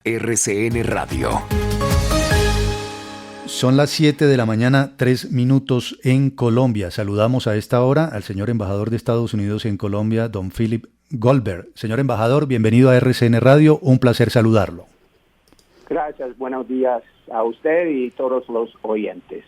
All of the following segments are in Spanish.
RCN Radio. Son las 7 de la mañana, 3 minutos en Colombia. Saludamos a esta hora al señor embajador de Estados Unidos en Colombia, don Philip Goldberg. Señor embajador, bienvenido a RCN Radio, un placer saludarlo. Gracias, buenos días a usted y todos los oyentes.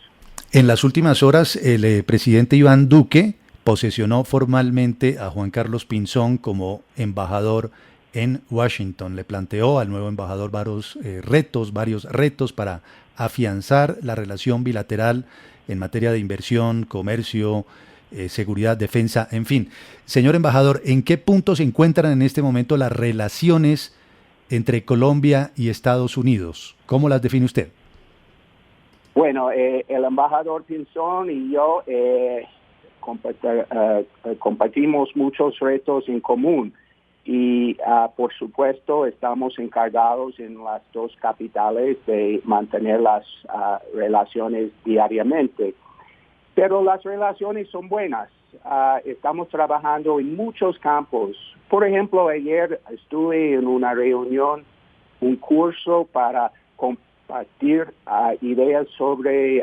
En las últimas horas, el presidente Iván Duque posesionó formalmente a Juan Carlos Pinzón como embajador en Washington. Le planteó al nuevo embajador varios retos para afianzar la relación bilateral en materia de inversión, comercio, seguridad, defensa, en fin. Señor embajador, ¿en qué punto se encuentran en este momento las relaciones entre Colombia y Estados Unidos? ¿Cómo las define usted? Bueno, el embajador Pinzón y yo compartimos muchos retos en común y por supuesto estamos encargados en las dos capitales de mantener las relaciones diariamente. Pero las relaciones son buenas. Estamos trabajando en muchos campos. Por ejemplo, ayer estuve en una reunión, un curso para compartir ideas sobre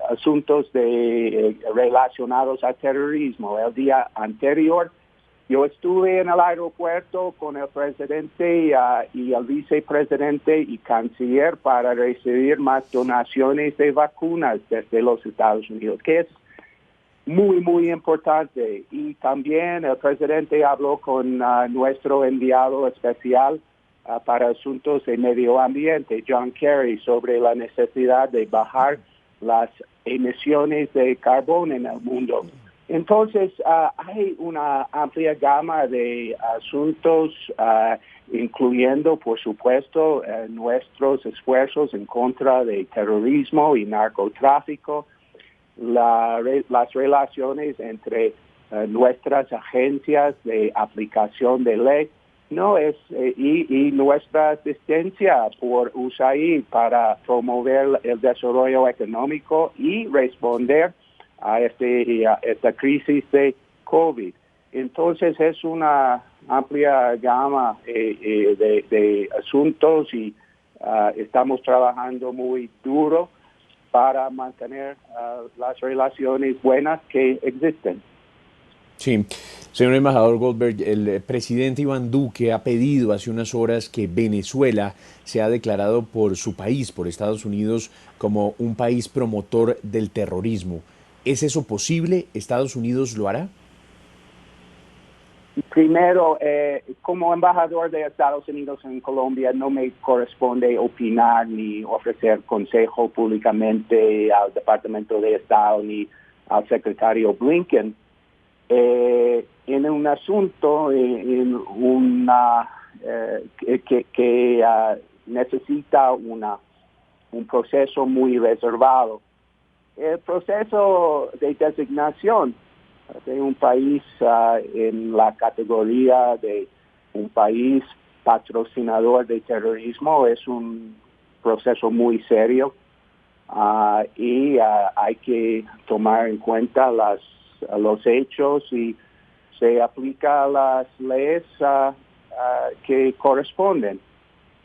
asuntos relacionados al terrorismo. El día anterior yo estuve en el aeropuerto con el presidente y el vicepresidente y canciller para recibir más donaciones de vacunas desde los Estados Unidos, que es muy, muy importante. Y también el presidente habló con nuestro enviado especial para asuntos de medio ambiente, John Kerry, sobre la necesidad de bajar las emisiones de carbón en el mundo. Entonces, hay una amplia gama de asuntos, incluyendo, por supuesto, nuestros esfuerzos en contra de terrorismo y narcotráfico, las relaciones entre nuestras agencias de aplicación de ley, y nuestra asistencia por USAID para promover el desarrollo económico y responder a esta crisis de COVID. Entonces es una amplia gama de asuntos y estamos trabajando muy duro para mantener las relaciones buenas que existen. Sí, señor embajador Goldberg, el presidente Iván Duque ha pedido hace unas horas que Venezuela sea declarado por su país, por Estados Unidos, como un país promotor del terrorismo. ¿Es eso posible? ¿Estados Unidos lo hará? Primero, como embajador de Estados Unidos en Colombia, no me corresponde opinar ni ofrecer consejo públicamente al Departamento de Estado ni al secretario Blinken. En un asunto que necesita un proceso muy reservado. El proceso de designación de un país en la categoría de un país patrocinador de terrorismo es un proceso muy serio y hay que tomar en cuenta los hechos y se aplica las leyes que corresponden.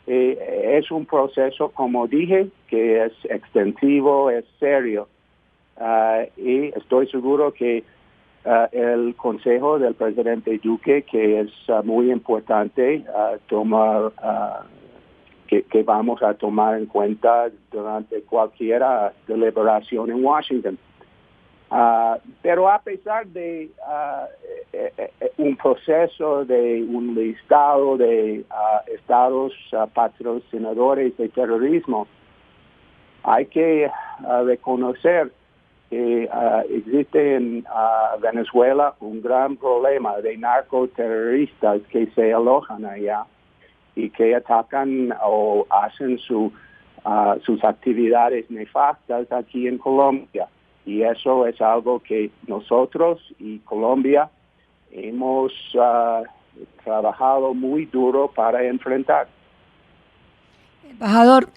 Es un proceso, como dije, que es extensivo, es serio. Y estoy seguro que el consejo del presidente Duque, que es muy importante, que vamos a tomar en cuenta durante cualquier deliberación en Washington. Pero a pesar de un proceso de un listado de estados patrocinadores de terrorismo, hay que reconocer que existe en Venezuela un gran problema de narcoterroristas que se alojan allá y que atacan o hacen sus actividades nefastas aquí en Colombia. Y eso es algo que nosotros y Colombia hemos trabajado muy duro para enfrentar. Embajador,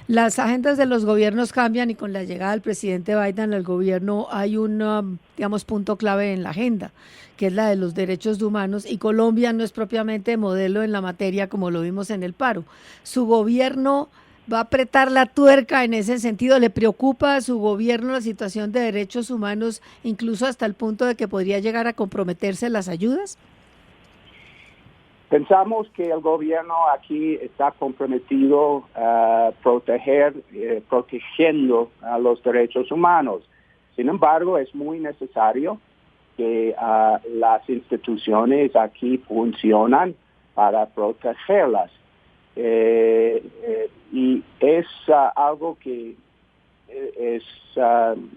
las agendas de los gobiernos cambian y con la llegada del presidente Biden al gobierno hay un, digamos, punto clave en la agenda, que es la de los derechos humanos, y Colombia no es propiamente modelo en la materia como lo vimos en el paro. ¿Su gobierno va a apretar la tuerca en ese sentido? ¿Le preocupa a su gobierno la situación de derechos humanos, incluso hasta el punto de que podría llegar a comprometerse las ayudas? Pensamos que el gobierno aquí está comprometido a protegiendo a los derechos humanos. Sin embargo, es muy necesario que las instituciones aquí funcionan para protegerlas. Y es algo que es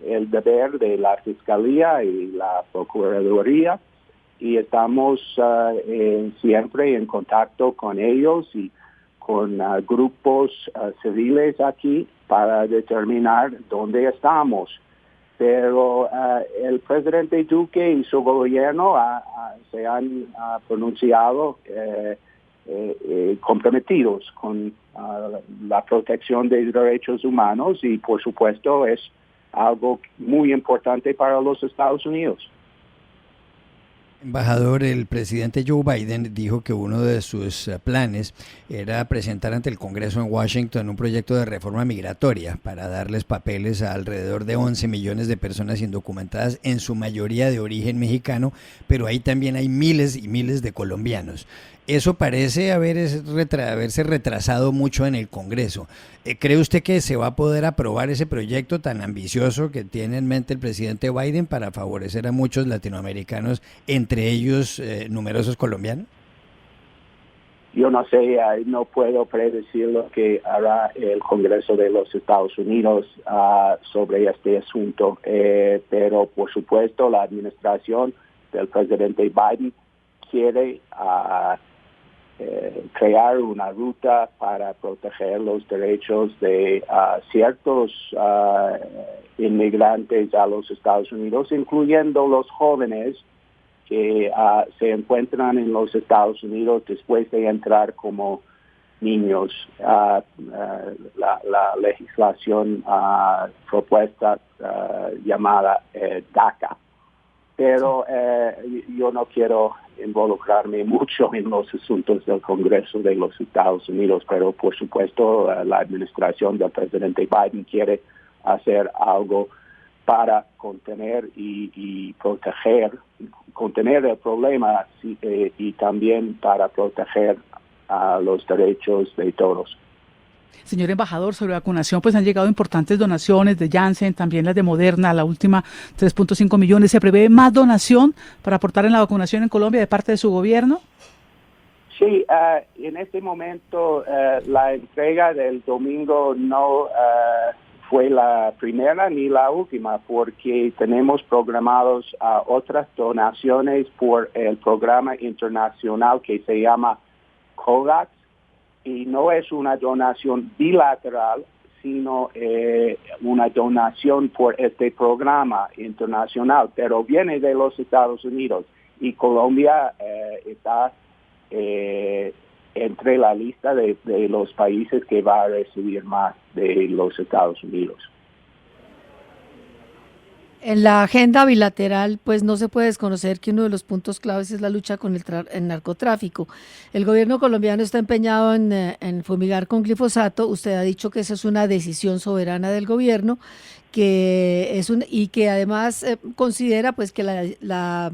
el deber de la Fiscalía y la Procuraduría, y estamos siempre en contacto con ellos y con grupos civiles aquí para determinar dónde estamos. Pero el presidente Duque y su gobierno se han pronunciado comprometidos con la protección de derechos humanos, y por supuesto es algo muy importante para los Estados Unidos. Embajador, el presidente Joe Biden dijo que uno de sus planes era presentar ante el Congreso en Washington un proyecto de reforma migratoria para darles papeles a alrededor de 11 millones de personas indocumentadas, en su mayoría de origen mexicano, pero ahí también hay miles y miles de colombianos. Eso parece haberse retrasado mucho en el Congreso. ¿Cree usted que se va a poder aprobar ese proyecto tan ambicioso que tiene en mente el presidente Biden para favorecer a muchos latinoamericanos, entre ellos numerosos colombianos? Yo no sé, no puedo predecir lo que hará el Congreso de los Estados Unidos sobre este asunto, pero por supuesto la administración del presidente Biden quiere crear una ruta para proteger los derechos de ciertos inmigrantes a los Estados Unidos, incluyendo los jóvenes que se encuentran en los Estados Unidos después de entrar como niños. La legislación propuesta llamada DACA. Pero yo no quiero involucrarme mucho en los asuntos del Congreso de los Estados Unidos, pero por supuesto la administración del presidente Biden quiere hacer algo para contener y contener el problema y también para proteger los derechos de todos. Señor embajador, sobre vacunación, pues han llegado importantes donaciones de Janssen, también las de Moderna, la última 3.5 millones. ¿Se prevé más donación para aportar en la vacunación en Colombia de parte de su gobierno? Sí, en este momento la entrega del domingo no fue la primera ni la última, porque tenemos programados otras donaciones por el programa internacional que se llama COVAX. Y no es una donación bilateral, sino una donación por este programa internacional, pero viene de los Estados Unidos. Y Colombia está entre la lista de los países que va a recibir más de los Estados Unidos. En la agenda bilateral, pues no se puede desconocer que uno de los puntos claves es la lucha con el narcotráfico. El gobierno colombiano está empeñado en fumigar con glifosato. Usted ha dicho que esa es una decisión soberana del gobierno, y que además considera pues que la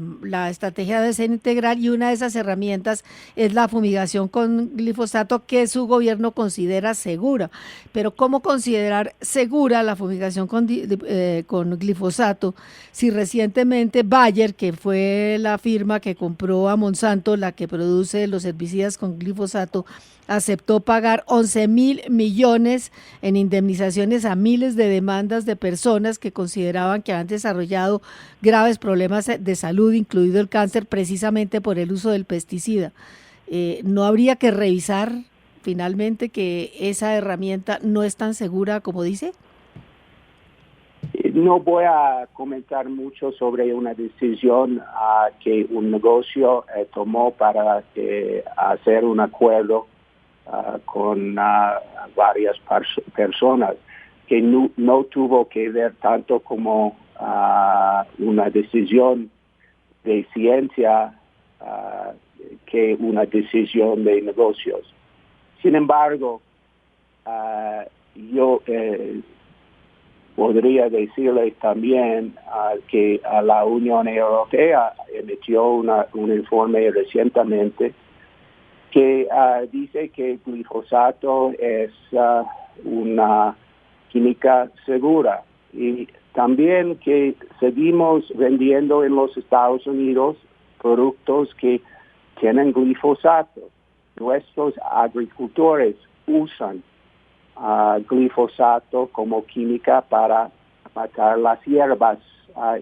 estrategia debe ser integral, y una de esas herramientas es la fumigación con glifosato, que su gobierno considera segura. Pero ¿cómo considerar segura la fumigación con glifosato si recientemente Bayer, que fue la firma que compró a Monsanto, la que produce los herbicidas con glifosato, aceptó pagar 11.000 millones en indemnizaciones a miles de demandas de personas que consideraban que habían desarrollado graves problemas de salud, incluido el cáncer, precisamente por el uso del pesticida? ¿No habría que revisar finalmente que esa herramienta no es tan segura como dice? No voy a comentar mucho sobre una decisión que un negocio tomó para hacer un acuerdo con varias personas, que no tuvo que ver tanto como una decisión de ciencia que una decisión de negocios. Sin embargo, yo podría decirles también que la Unión Europea emitió un informe recientemente que dice que el glifosato es una química segura, y también que seguimos vendiendo en los Estados Unidos productos que tienen glifosato. Nuestros agricultores usan glifosato como química para matar las hierbas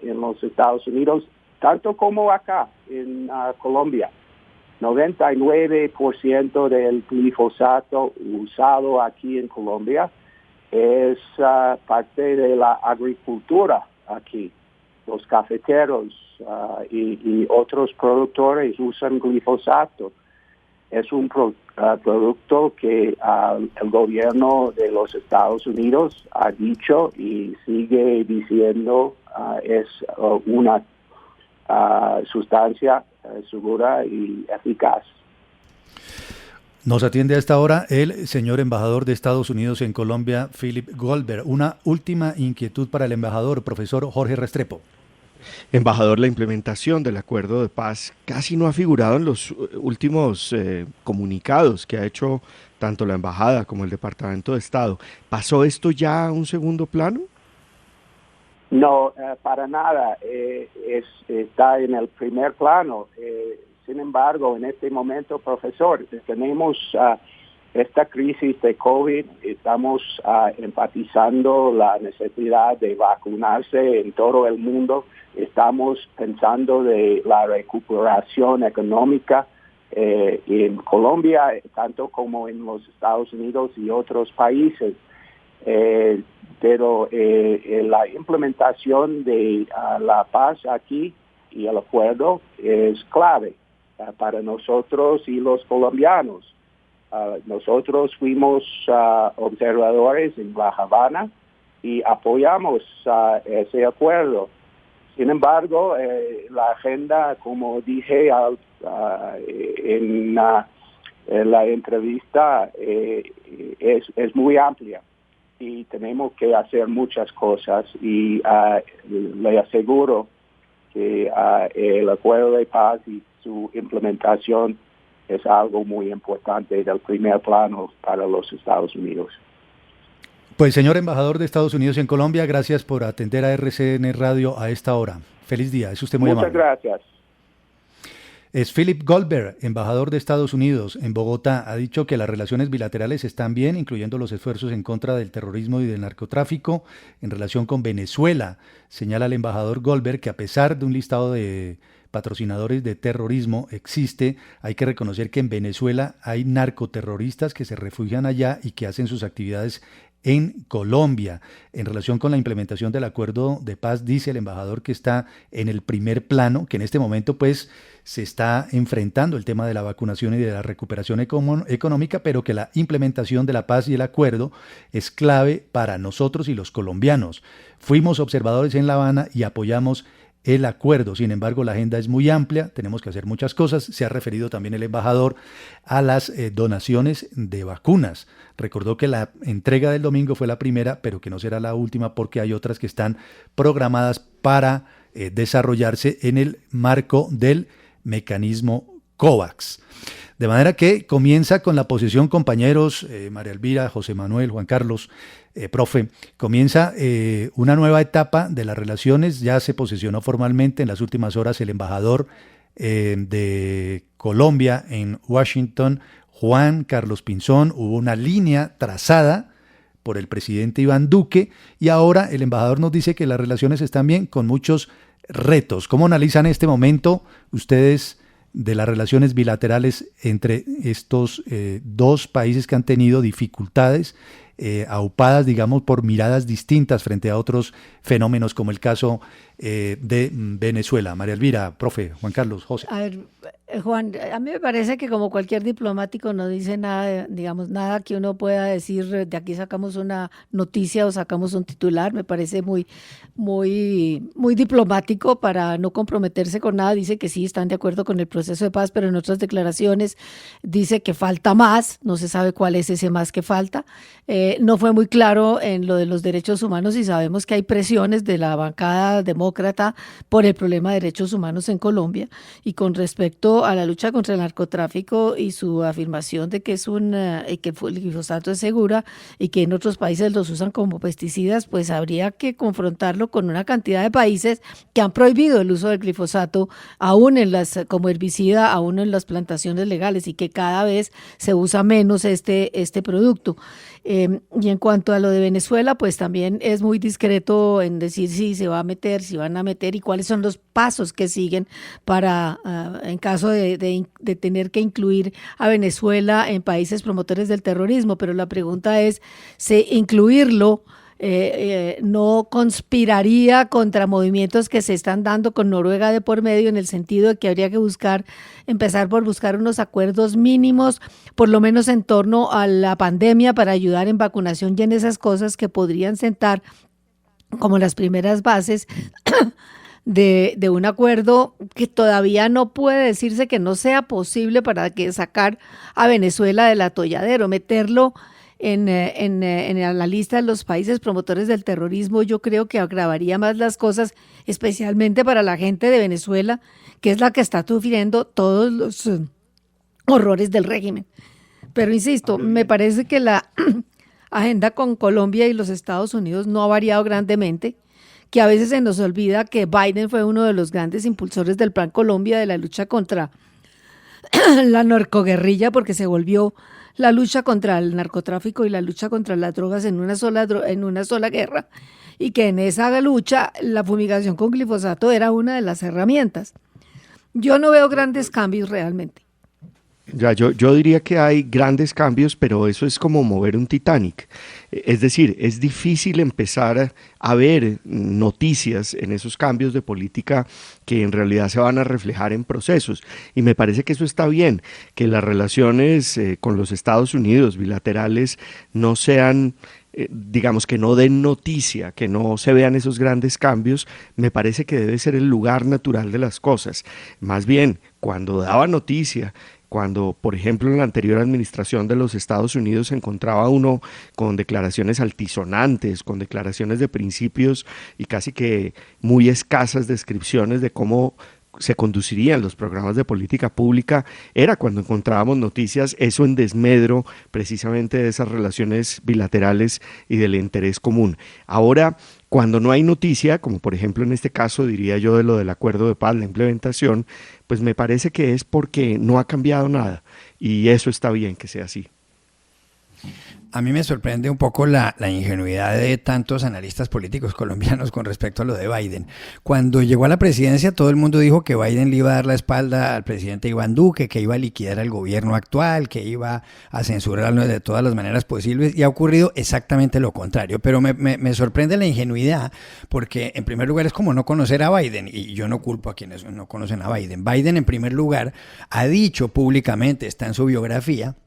en los Estados Unidos, tanto como acá en Colombia. 99% del glifosato usado aquí en Colombia es parte de la agricultura aquí. Los cafeteros y otros productores usan glifosato. Es un producto que el gobierno de los Estados Unidos ha dicho y sigue diciendo es una sustancia segura y eficaz. Nos atiende a esta hora el señor embajador de Estados Unidos en Colombia, Philip Goldberg. Una última inquietud para el embajador, profesor Jorge Restrepo. Embajador, la implementación del acuerdo de paz casi no ha figurado en los últimos comunicados que ha hecho tanto la embajada como el Departamento de Estado. ¿Pasó esto ya a un segundo plano? No, para nada. Está en el primer plano. Sin embargo, en este momento, profesor, tenemos esta crisis de COVID, estamos enfatizando la necesidad de vacunarse en todo el mundo, estamos pensando de la recuperación económica en Colombia, tanto como en los Estados Unidos y otros países. Pero la implementación de la paz aquí y el acuerdo es clave para nosotros y los colombianos. Nosotros fuimos observadores en La Habana y apoyamos ese acuerdo. Sin embargo, la agenda, como dije en la entrevista, es muy amplia y tenemos que hacer muchas cosas, y le aseguro que el acuerdo de paz y su implementación es algo muy importante del primer plano para los Estados Unidos. Pues señor embajador de Estados Unidos en Colombia, gracias por atender a RCN Radio a esta hora. Feliz día, es usted muy amable. Muchas gracias. Es Philip Goldberg, embajador de Estados Unidos en Bogotá. Ha dicho que las relaciones bilaterales están bien, incluyendo los esfuerzos en contra del terrorismo y del narcotráfico en relación con Venezuela. Señala el embajador Goldberg que a pesar de un listado de patrocinadores de terrorismo existe, hay que reconocer que en Venezuela hay narcoterroristas que se refugian allá y que hacen sus actividades en Colombia. En relación con la implementación del acuerdo de paz, dice el embajador que está en el primer plano, que en este momento pues se está enfrentando el tema de la vacunación y de la recuperación económica, pero que la implementación de la paz y el acuerdo es clave para nosotros y los colombianos. Fuimos observadores en La Habana y apoyamos el acuerdo. Sin embargo, la agenda es muy amplia, tenemos que hacer muchas cosas. Se ha referido también el embajador a las donaciones de vacunas. Recordó que la entrega del domingo fue la primera, pero que no será la última porque hay otras que están programadas para desarrollarse en el marco del mecanismo COVAX. De manera que comienza con la posesión, compañeros, María Elvira, José Manuel, Juan Carlos, profe, comienza una nueva etapa de las relaciones. Ya se posesionó formalmente en las últimas horas el embajador de Colombia en Washington, Juan Carlos Pinzón. Hubo una línea trazada por el presidente Iván Duque y ahora el embajador nos dice que las relaciones están bien, con muchos retos. ¿Cómo analizan este momento ustedes de las relaciones bilaterales entre estos dos países que han tenido dificultades aupadas, digamos, por miradas distintas frente a otros fenómenos como el caso de Venezuela. María Elvira, profe, Juan Carlos, José. A ver, Juan, a mí me parece que como cualquier diplomático no dice nada, digamos, nada que uno pueda decir, de aquí sacamos una noticia o sacamos un titular, me parece muy diplomático para no comprometerse con nada. Dice que sí están de acuerdo con el proceso de paz, pero en otras declaraciones dice que falta más, no se sabe cuál es ese más que falta. No fue muy claro en lo de los derechos humanos y sabemos que hay presiones de la bancada demócrata por el problema de derechos humanos en Colombia. Y con respecto a la lucha contra el narcotráfico y su afirmación de que que el glifosato es segura y que en otros países los usan como pesticidas, pues habría que confrontarlo con una cantidad de países que han prohibido el uso del glifosato aún como herbicida, aún en las plantaciones legales, y que cada vez se usa menos este producto. Y en cuanto a lo de Venezuela, pues también es muy discreto en decir si se va a meter, si van a meter y cuáles son los pasos que siguen para, en caso de tener que incluir a Venezuela en países promotores del terrorismo. Pero la pregunta es si incluirlo no conspiraría contra movimientos que se están dando con Noruega de por medio, en el sentido de que habría que empezar por buscar unos acuerdos mínimos, por lo menos en torno a la pandemia, para ayudar en vacunación y en esas cosas que podrían sentar como las primeras bases de un acuerdo que todavía no puede decirse que no sea posible, para que sacar a Venezuela del atolladero, meterlo en la lista de los países promotores del terrorismo. Yo creo que agravaría más las cosas, especialmente para la gente de Venezuela, que es la que está sufriendo todos los horrores del régimen. Pero insisto, me parece que la agenda con Colombia y los Estados Unidos no ha variado grandemente, que a veces se nos olvida que Biden fue uno de los grandes impulsores del Plan Colombia, de la lucha contra la narcoguerrilla, porque se volvió la lucha contra el narcotráfico y la lucha contra las drogas en una sola guerra, y que en esa lucha la fumigación con glifosato era una de las herramientas. Yo no veo grandes cambios realmente. Ya, yo diría que hay grandes cambios, pero eso es como mover un Titanic. Es decir, es difícil empezar a ver noticias en esos cambios de política que en realidad se van a reflejar en procesos. Y me parece que eso está bien, que las relaciones con los Estados Unidos bilaterales no sean, digamos, que no den noticia, que no se vean esos grandes cambios. Me parece que debe ser el lugar natural de las cosas. Más bien, cuando daba noticia, cuando, por ejemplo, en la anterior administración de los Estados Unidos se encontraba uno con declaraciones altisonantes, con declaraciones de principios y casi que muy escasas descripciones de cómo se conducirían los programas de política pública, era cuando encontrábamos noticias, eso en desmedro precisamente de esas relaciones bilaterales y del interés común. Ahora, cuando no hay noticia, como por ejemplo en este caso diría yo de lo del acuerdo de paz, la implementación, pues me parece que es porque no ha cambiado nada, y eso está bien que sea así. A mí me sorprende un poco la ingenuidad de tantos analistas políticos colombianos con respecto a lo de Biden. Cuando llegó a la presidencia, todo el mundo dijo que Biden le iba a dar la espalda al presidente Iván Duque, que iba a liquidar al gobierno actual, que iba a censurarlo de todas las maneras posibles, y ha ocurrido exactamente lo contrario. Pero me sorprende la ingenuidad, porque en primer lugar es como no conocer a Biden, y yo no culpo a quienes no conocen a Biden. Biden, en primer lugar, ha dicho públicamente, está en su biografía,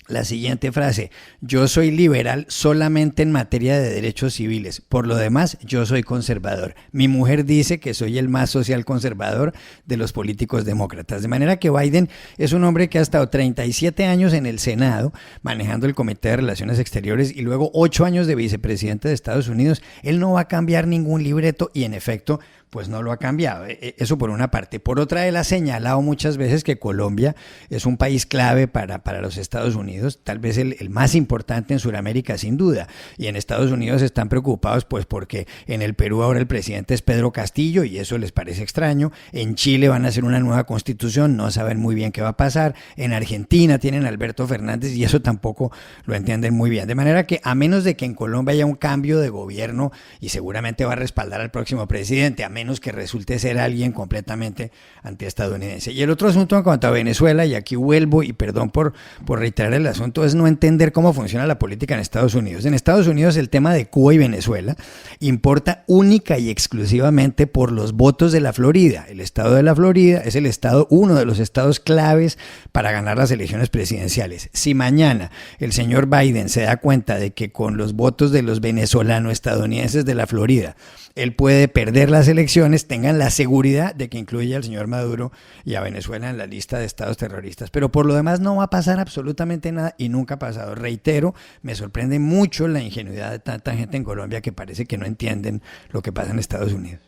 la siguiente frase: yo soy liberal solamente en materia de derechos civiles, por lo demás yo soy conservador. Mi mujer dice que soy el más social conservador de los políticos demócratas. De manera que Biden es un hombre que ha estado 37 años en el Senado manejando el Comité de Relaciones Exteriores y luego 8 años de vicepresidente de Estados Unidos. Él no va a cambiar ningún libreto, y en efecto pues no lo ha cambiado. Eso por una parte. Por otra, él ha señalado muchas veces que Colombia es un país clave para los Estados Unidos, tal vez el más importante en Sudamérica sin duda. Y en Estados Unidos están preocupados pues porque en el Perú ahora el presidente es Pedro Castillo y eso les parece extraño. En Chile van a hacer una nueva constitución, no saben muy bien qué va a pasar. En Argentina tienen a Alberto Fernández y eso tampoco lo entienden muy bien. De manera que a menos de que en Colombia haya un cambio de gobierno, y seguramente va a respaldar al próximo presidente, a menos que resulte ser alguien completamente antiestadounidense. Y el otro asunto en cuanto a Venezuela, y aquí vuelvo, y perdón por reiterar el asunto, es no entender cómo funciona la política en Estados Unidos. En Estados Unidos el tema de Cuba y Venezuela importa única y exclusivamente por los votos de la Florida. El estado de la Florida es uno de los estados claves para ganar las elecciones presidenciales. Si mañana el señor Biden se da cuenta de que con los votos de los venezolanos estadounidenses de la Florida él puede perder las elecciones, tengan la seguridad de que incluya al señor Maduro y a Venezuela en la lista de estados terroristas. Pero por lo demás no va a pasar absolutamente nada y nunca ha pasado. Reitero, me sorprende mucho la ingenuidad de tanta gente en Colombia que parece que no entienden lo que pasa en Estados Unidos.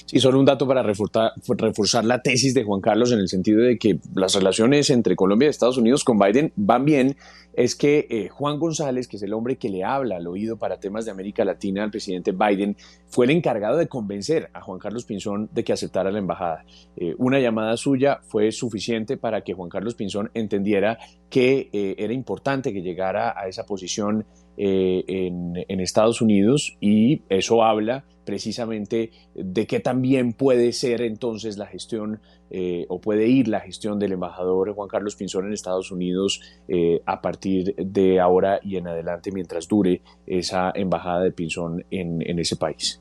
Sí, solo un dato para reforzar la tesis de Juan Carlos en el sentido de que las relaciones entre Colombia y Estados Unidos con Biden van bien, es que Juan González, que es el hombre que le habla al oído para temas de América Latina al presidente Biden, fue el encargado de convencer a Juan Carlos Pinzón de que aceptara la embajada. Una llamada suya fue suficiente para que Juan Carlos Pinzón entendiera que era importante que llegara a esa posición en Estados Unidos, y eso habla precisamente de que también puede ser entonces la gestión o puede ir la gestión del embajador Juan Carlos Pinzón en Estados Unidos a partir de ahora y en adelante, mientras dure esa embajada de Pinzón en ese país.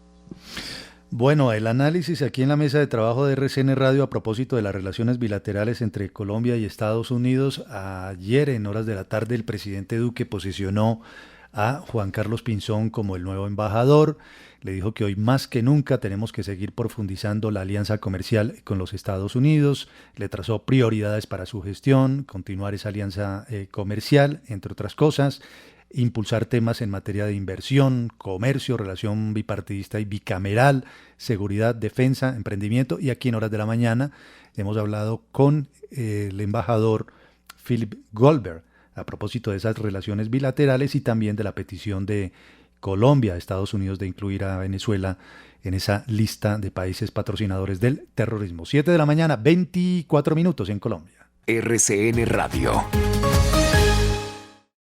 Bueno, el análisis aquí en la mesa de trabajo de RCN Radio a propósito de las relaciones bilaterales entre Colombia y Estados Unidos. Ayer en horas de la tarde el presidente Duque posicionó a Juan Carlos Pinzón como el nuevo embajador. Le dijo que hoy más que nunca tenemos que seguir profundizando la alianza comercial con los Estados Unidos. Le trazó prioridades para su gestión, continuar esa alianza comercial, entre otras cosas, impulsar temas en materia de inversión, comercio, relación bipartidista y bicameral, seguridad, defensa, emprendimiento. Y aquí en horas de la mañana hemos hablado con el embajador Philip Goldberg a propósito de esas relaciones bilaterales y también de la petición de Colombia a Estados Unidos de incluir a Venezuela en esa lista de países patrocinadores del terrorismo. 7 de la mañana, 24 minutos en Colombia. RCN Radio.